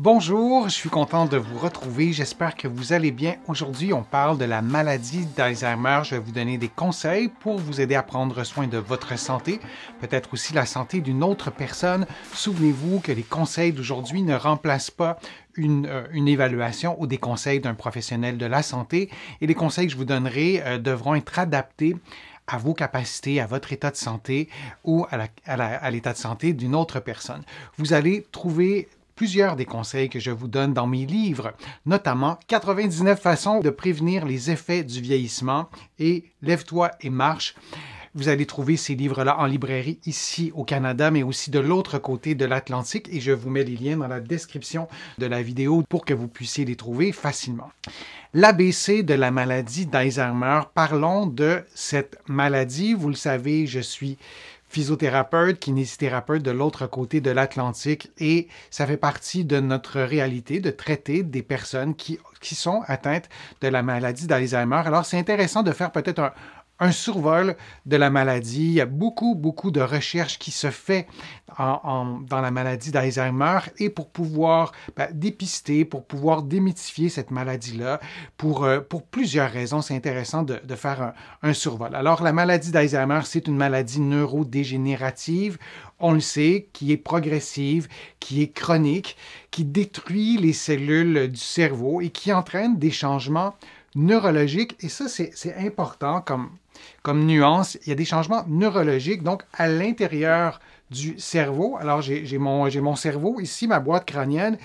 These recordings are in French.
Bonjour, je suis content de vous retrouver. J'espère que vous allez bien. Aujourd'hui, on parle de la maladie d'Alzheimer. Je vais vous donner des conseils pour vous aider à prendre soin de votre santé, peut-être aussi la santé d'une autre personne. Souvenez-vous que les conseils d'aujourd'hui ne remplacent pas une évaluation ou des conseils d'un professionnel de la santé et les conseils que je vous donnerai devront être adaptés à vos capacités, à votre état de santé ou à l'état de santé d'une autre personne. Vous allez trouver plusieurs des conseils que je vous donne dans mes livres, notamment 99 façons de prévenir les effets du vieillissement et Lève-toi et marche. Vous allez trouver ces livres-là en librairie ici au Canada, mais aussi de l'autre côté de l'Atlantique et je vous mets les liens dans la description de la vidéo pour que vous puissiez les trouver facilement. L'ABC de la maladie d'Alzheimer, parlons de cette maladie. Vous le savez, je suis physiothérapeute, kinésithérapeute de l'autre côté de l'Atlantique et ça fait partie de notre réalité de traiter des personnes qui sont atteintes de la maladie d'Alzheimer. Alors, c'est intéressant de faire peut-être un survol de la maladie. Il y a beaucoup de recherches qui se fait dans la maladie d'Alzheimer et pour pouvoir dépister, pour pouvoir démythifier cette maladie-là, pour plusieurs raisons, c'est intéressant de faire un survol. Alors, la maladie d'Alzheimer, c'est une maladie neurodégénérative, on le sait, qui est progressive, qui est chronique, qui détruit les cellules du cerveau et qui entraîne des changements neurologiques. Et ça, c'est important comme nuance. Il y a des changements neurologiques, donc à l'intérieur du cerveau. Alors, j'ai mon cerveau ici, ma boîte crânienne.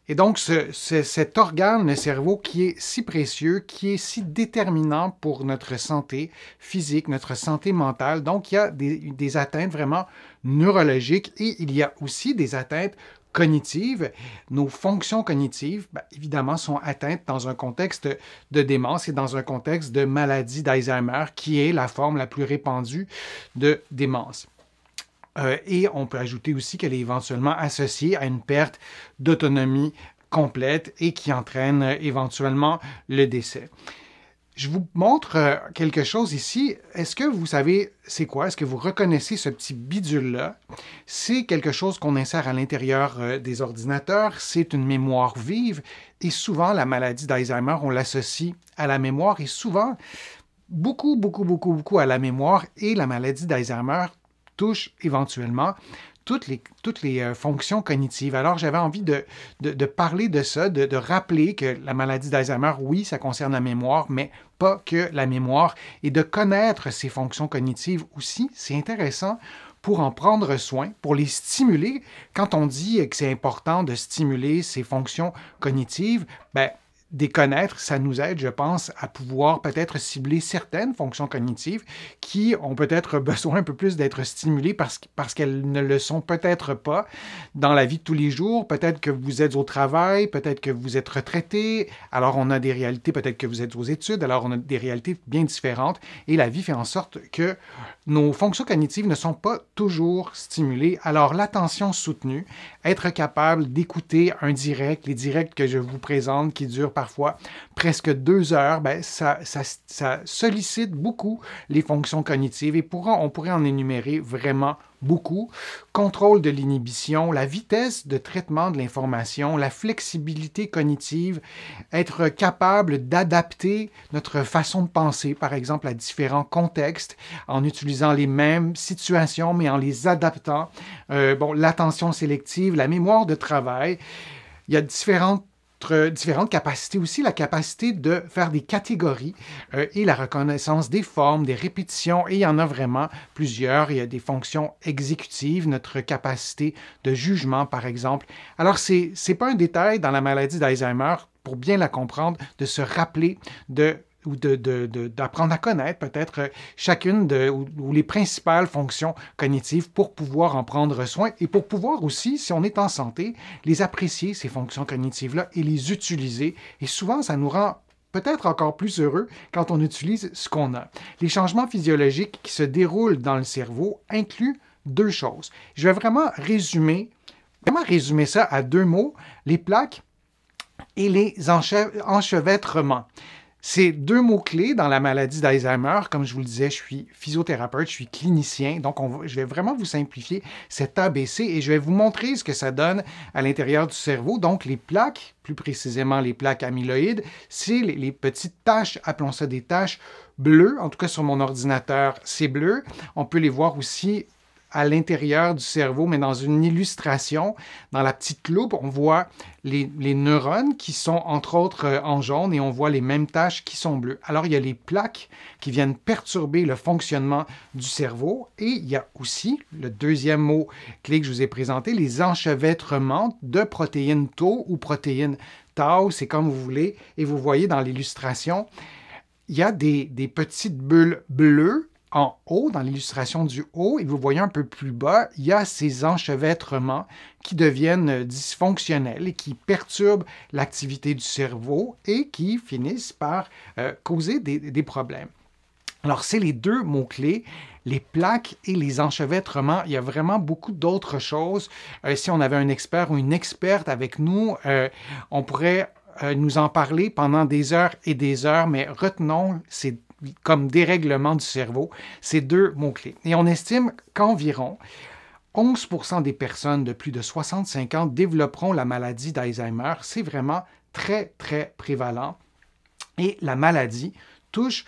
Et donc, cet organe, le cerveau, qui est si précieux, qui est si déterminant pour notre santé physique, notre santé mentale. Donc, il y a des atteintes vraiment neurologiques et il y a aussi des atteintes cognitives. Nos fonctions cognitives, évidemment, sont atteintes dans un contexte de démence et dans un contexte de maladie d'Alzheimer, qui est la forme la plus répandue de démence. Et on peut ajouter aussi qu'elle est éventuellement associée à une perte d'autonomie complète et qui entraîne éventuellement le décès. Je vous montre quelque chose ici. Est-ce que vous savez c'est quoi? Est-ce que vous reconnaissez ce petit bidule-là? C'est quelque chose qu'on insère à l'intérieur des ordinateurs. C'est une mémoire vive et souvent, la maladie d'Alzheimer, on l'associe à la mémoire et souvent, beaucoup à la mémoire et la maladie d'Alzheimer touche éventuellement toutes les fonctions cognitives. Alors, j'avais envie de parler de ça, de rappeler que la maladie d'Alzheimer, oui, ça concerne la mémoire, mais pas que la mémoire, et de connaître ces fonctions cognitives aussi, c'est intéressant pour en prendre soin, pour les stimuler. Quand on dit que c'est important de stimuler ces fonctions cognitives, des connaître, ça nous aide, je pense, à pouvoir peut-être cibler certaines fonctions cognitives qui ont peut-être besoin un peu plus d'être stimulées parce qu'elles ne le sont peut-être pas dans la vie de tous les jours. Peut-être que vous êtes au travail, peut-être que vous êtes retraité, alors on a des réalités, peut-être que vous êtes aux études, alors on a des réalités bien différentes et la vie fait en sorte que nos fonctions cognitives ne sont pas toujours stimulées. Alors l'attention soutenue, être capable d'écouter un direct, les directs que je vous présente qui durent parfois presque 2 heures, ça sollicite beaucoup les fonctions cognitives et on pourrait en énumérer vraiment beaucoup. Contrôle de l'inhibition, la vitesse de traitement de l'information, la flexibilité cognitive, être capable d'adapter notre façon de penser, par exemple, à différents contextes, en utilisant les mêmes situations, mais en les adaptant. L'attention sélective, la mémoire de travail. Il y a différentes capacités aussi, la capacité de faire des catégories et la reconnaissance des formes, des répétitions, et il y en a vraiment plusieurs. Il y a des fonctions exécutives, notre capacité de jugement, par exemple. Alors, c'est pas un détail dans la maladie d'Alzheimer, pour bien la comprendre, de se rappeler d'apprendre à connaître peut-être chacune ou les principales fonctions cognitives pour pouvoir en prendre soin et pour pouvoir aussi, si on est en santé, les apprécier, ces fonctions cognitives-là, et les utiliser. Et souvent, ça nous rend peut-être encore plus heureux quand on utilise ce qu'on a. Les changements physiologiques qui se déroulent dans le cerveau incluent 2 choses. Je vais vraiment résumer ça à 2 mots, les plaques et les enchevêtrements. C'est deux mots-clés dans la maladie d'Alzheimer. Comme je vous le disais, je suis physiothérapeute, je suis clinicien, donc je vais vraiment vous simplifier cet ABC et je vais vous montrer ce que ça donne à l'intérieur du cerveau. Donc, les plaques, plus précisément les plaques amyloïdes, c'est les petites taches, appelons ça des taches bleues. En tout cas, sur mon ordinateur, c'est bleu. On peut les voir aussi à l'intérieur du cerveau, mais dans une illustration. Dans la petite loupe, on voit les neurones qui sont entre autres en jaune et on voit les mêmes taches qui sont bleues. Alors, il y a les plaques qui viennent perturber le fonctionnement du cerveau et il y a aussi, le deuxième mot clé que je vous ai présenté, les enchevêtrements de protéines tau ou protéines tau, c'est comme vous voulez. Et vous voyez dans l'illustration, il y a des petites bulles bleues en haut, dans l'illustration du haut, et vous voyez un peu plus bas, il y a ces enchevêtrements qui deviennent dysfonctionnels et qui perturbent l'activité du cerveau et qui finissent par causer des problèmes. Alors, c'est les deux mots-clés, les plaques et les enchevêtrements. Il y a vraiment beaucoup d'autres choses. Si on avait un expert ou une experte avec nous, on pourrait nous en parler pendant des heures et des heures, mais retenons ces comme dérèglement du cerveau, ces deux mots-clés. Et on estime qu'environ 11% des personnes de plus de 65 ans développeront la maladie d'Alzheimer. C'est vraiment très, très prévalent. Et la maladie touche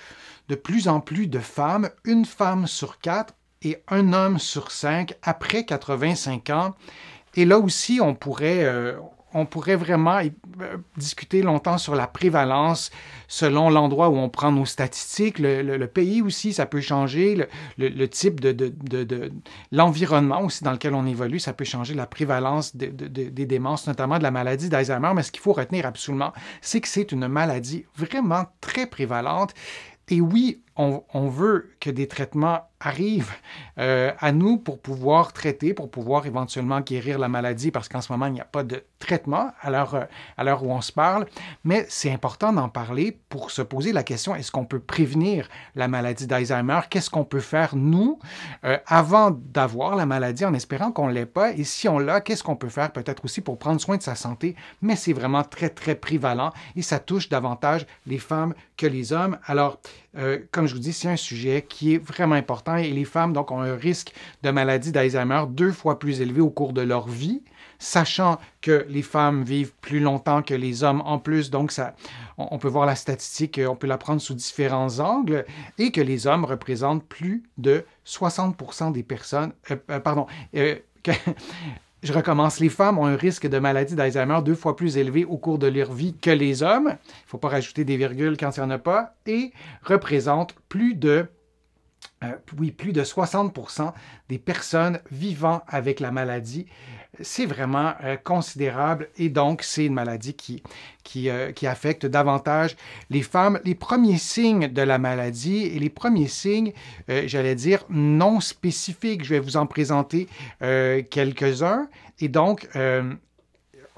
de plus en plus de femmes, une femme sur 4 et un homme sur 5 après 85 ans. Et là aussi, on pourrait vraiment discuter longtemps sur la prévalence selon l'endroit où on prend nos statistiques. Le pays aussi, ça peut changer. Le type l'environnement aussi dans lequel on évolue, ça peut changer la prévalence des démences, notamment de la maladie d'Alzheimer. Mais ce qu'il faut retenir absolument, c'est que c'est une maladie vraiment très prévalente. Et oui, on veut que des traitements arrivent à nous pour pouvoir traiter, pour pouvoir éventuellement guérir la maladie, parce qu'en ce moment, il n'y a pas de traitement à l'heure où on se parle. Mais c'est important d'en parler pour se poser la question, est-ce qu'on peut prévenir la maladie d'Alzheimer? Qu'est-ce qu'on peut faire, nous, avant d'avoir la maladie, en espérant qu'on ne l'ait pas? Et si on l'a, qu'est-ce qu'on peut faire peut-être aussi pour prendre soin de sa santé? Mais c'est vraiment très, très prévalent et ça touche davantage les femmes que les hommes. Alors, comme je vous dis, c'est un sujet qui est vraiment important et les femmes donc, ont un risque de maladie d'Alzheimer 2 fois plus élevé au cours de leur vie, sachant que les femmes vivent plus longtemps que les hommes en plus. Donc, on peut voir la statistique, on peut la prendre sous différents angles et que les hommes représentent plus de 60% des personnes... Je recommence. Les femmes ont un risque de maladie d'Alzheimer 2 fois plus élevé au cours de leur vie que les hommes. Il ne faut pas rajouter des virgules quand il n'y en a pas. Et représentent plus de 60% des personnes vivant avec la maladie. C'est vraiment considérable et donc c'est une maladie qui affecte davantage les femmes. Les premiers signes de la maladie et les premiers signes, j'allais dire, non spécifiques, je vais vous en présenter quelques-uns. Et donc,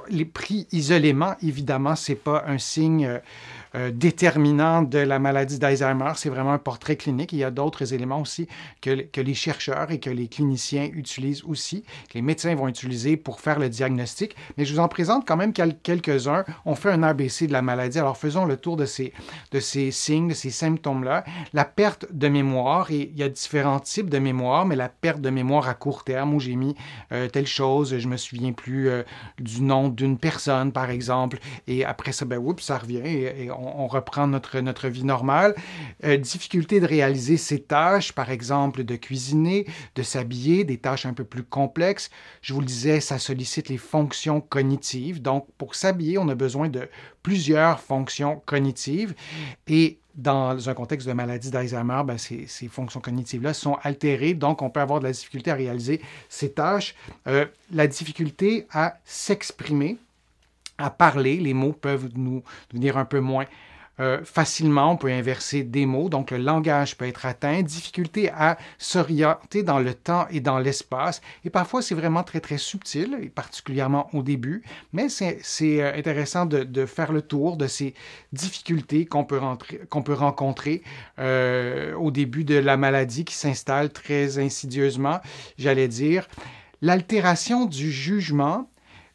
les prix isolément, évidemment, ce n'est pas un signe déterminant de la maladie d'Alzheimer. C'est vraiment un portrait clinique. Il y a d'autres éléments aussi que les chercheurs et que les cliniciens utilisent aussi, que les médecins vont utiliser pour faire le diagnostic. Mais je vous en présente quand même quelques-uns. On fait un ABC de la maladie. Alors, faisons le tour de ces signes, de ces symptômes-là. La perte de mémoire, et il y a différents types de mémoire, mais la perte de mémoire à court terme, où j'ai mis telle chose, je ne me souviens plus du nom d'une personne, par exemple, et après ça, ça revient et on reprend notre vie normale. Difficulté de réaliser ses tâches, par exemple, de cuisiner, de s'habiller, des tâches un peu plus complexes. Je vous le disais, ça sollicite les fonctions cognitives. Donc, pour s'habiller, on a besoin de plusieurs fonctions cognitives. Et dans un contexte de maladie d'Alzheimer, ces fonctions cognitives-là sont altérées, donc on peut avoir de la difficulté à réaliser ces tâches. La difficulté à s'exprimer, à parler, les mots peuvent nous devenir un peu moins facilement, on peut inverser des mots, donc le langage peut être atteint, difficulté à s'orienter dans le temps et dans l'espace, et parfois c'est vraiment très très subtil, et particulièrement au début, mais c'est intéressant de faire le tour de ces difficultés qu'on peut rencontrer au début de la maladie qui s'installe très insidieusement, j'allais dire. L'altération du jugement,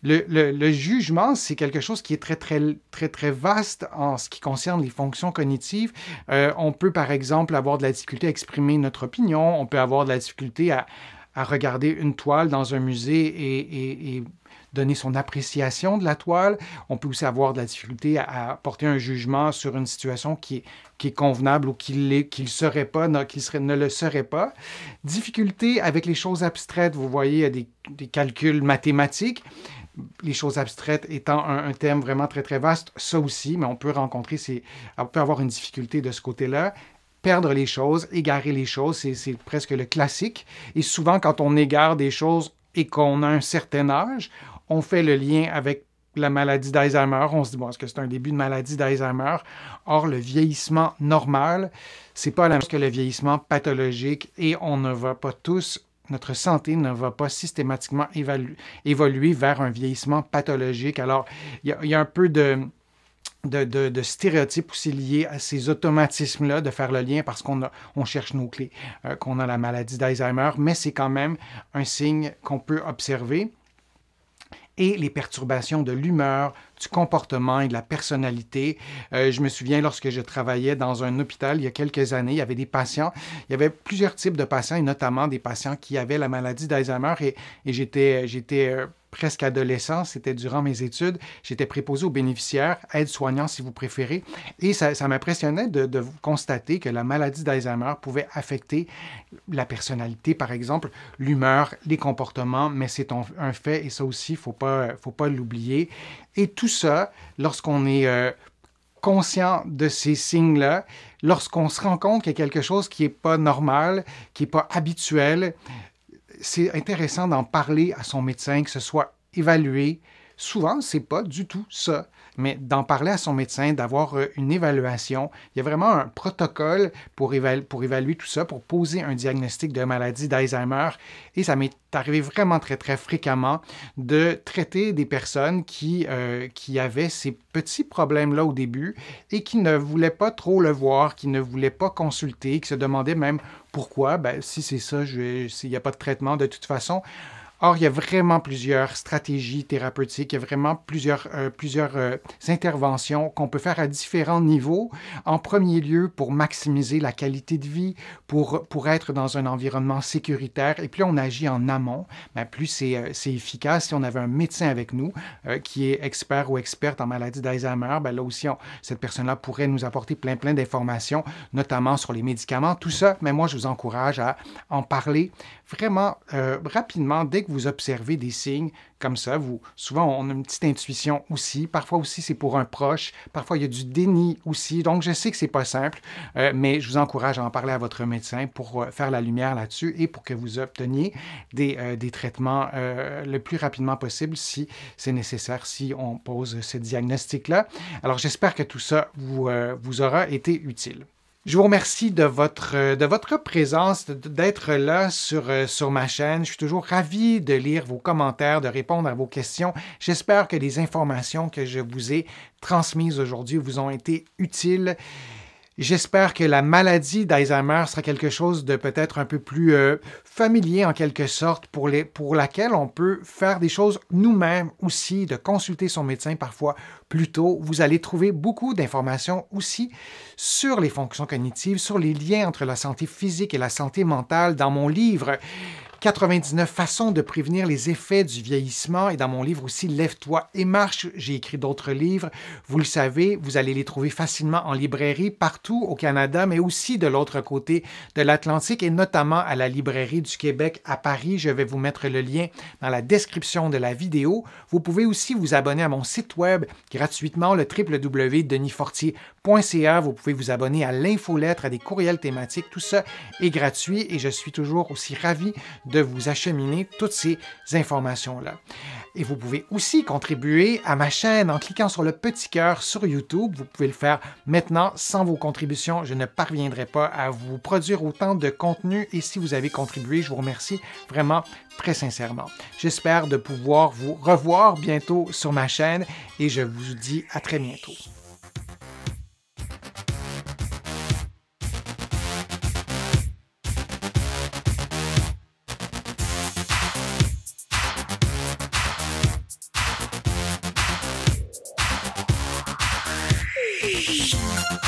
Le jugement, c'est quelque chose qui est très vaste en ce qui concerne les fonctions cognitives. On peut, par exemple, avoir de la difficulté à exprimer notre opinion. On peut avoir de la difficulté à regarder une toile dans un musée et donner son appréciation de la toile. On peut aussi avoir de la difficulté à porter un jugement sur une situation qui est convenable ou qui serait pas, ne le serait pas. Difficulté avec les choses abstraites. Vous voyez, il y a des calculs mathématiques. Les choses abstraites étant un thème vraiment très vaste, ça aussi, mais on peut on peut avoir une difficulté de ce côté-là. Perdre les choses, égarer les choses, c'est presque le classique. Et souvent, quand on égare des choses et qu'on a un certain âge, on fait le lien avec la maladie d'Alzheimer. On se dit, bon, est-ce que c'est un début de maladie d'Alzheimer? Or, le vieillissement normal, c'est pas la même chose que le vieillissement pathologique et on ne va pas tous notre santé ne va pas systématiquement évoluer vers un vieillissement pathologique. Alors, il y a un peu de stéréotypes aussi liés à ces automatismes-là, de faire le lien parce on cherche nos clés, qu'on a la maladie d'Alzheimer, mais c'est quand même un signe qu'on peut observer. Et les perturbations de l'humeur, du comportement et de la personnalité. Je me souviens, lorsque je travaillais dans un hôpital il y a quelques années, il y avait des patients, il y avait plusieurs types de patients, et notamment des patients qui avaient la maladie d'Alzheimer, et j'étais presque adolescent, c'était durant mes études, j'étais préposé aux bénéficiaires, aide-soignant si vous préférez, et ça m'impressionnait de constater que la maladie d'Alzheimer pouvait affecter la personnalité, par exemple, l'humeur, les comportements, mais c'est un fait, et ça aussi, il ne faut pas l'oublier. Et tout ça, lorsqu'on est conscient de ces signes-là, lorsqu'on se rend compte qu'il y a quelque chose qui n'est pas normal, qui n'est pas habituel, c'est intéressant d'en parler à son médecin, que ce soit évalué. Souvent, ce n'est pas du tout ça, mais d'en parler à son médecin, d'avoir une évaluation. Il y a vraiment un protocole pour évaluer tout ça, pour poser un diagnostic de maladie d'Alzheimer. Et ça m'est arrivé vraiment très fréquemment de traiter des personnes qui avaient ces petits problèmes-là au début et qui ne voulaient pas trop le voir, qui ne voulaient pas consulter, qui se demandaient même pourquoi. Ben, si c'est ça, il n'y a pas de traitement de toute façon. Or, il y a vraiment plusieurs stratégies thérapeutiques, il y a vraiment plusieurs interventions qu'on peut faire à différents niveaux. En premier lieu, pour maximiser la qualité de vie, pour être dans un environnement sécuritaire. Et plus on agit en amont, bien, plus c'est efficace. Si on avait un médecin avec nous qui est expert ou experte en maladie d'Alzheimer, bien, là aussi, cette personne-là pourrait nous apporter plein d'informations, notamment sur les médicaments, tout ça. Mais moi, je vous encourage à en parler vraiment rapidement dès que vous observez des signes comme ça. Souvent, on a une petite intuition aussi. Parfois aussi, c'est pour un proche. Parfois, il y a du déni aussi. Donc, je sais que c'est pas simple, mais je vous encourage à en parler à votre médecin pour faire la lumière là-dessus et pour que vous obteniez des traitements le plus rapidement possible si c'est nécessaire, si on pose ce diagnostic-là. Alors, j'espère que tout ça vous aura été utile. Je vous remercie de votre présence, d'être là sur ma chaîne. Je suis toujours ravi de lire vos commentaires, de répondre à vos questions. J'espère que les informations que je vous ai transmises aujourd'hui vous ont été utiles. J'espère que la maladie d'Alzheimer sera quelque chose de peut-être un peu plus familier en quelque sorte pour laquelle on peut faire des choses nous-mêmes aussi, de consulter son médecin parfois plus tôt. Vous allez trouver beaucoup d'informations aussi sur les fonctions cognitives, sur les liens entre la santé physique et la santé mentale dans mon livre 99 façons de prévenir les effets du vieillissement et dans mon livre aussi Lève-toi et marche. J'ai écrit d'autres livres. Vous le savez, vous allez les trouver facilement en librairie partout au Canada, mais aussi de l'autre côté de l'Atlantique et notamment à la librairie du Québec à Paris. Je vais vous mettre le lien dans la description de la vidéo. Vous pouvez aussi vous abonner à mon site web gratuitement, le www.denisfortier.ca. Vous pouvez vous abonner à l'infolettre, à des courriels thématiques. Tout ça est gratuit et je suis toujours aussi ravi de vous acheminer toutes ces informations-là. Et vous pouvez aussi contribuer à ma chaîne en cliquant sur le petit cœur sur YouTube. Vous pouvez le faire maintenant. Sans vos contributions, je ne parviendrai pas à vous produire autant de contenu. Et si vous avez contribué, je vous remercie vraiment très sincèrement. J'espère de pouvoir vous revoir bientôt sur ma chaîne et je vous dis à très bientôt. prochaine.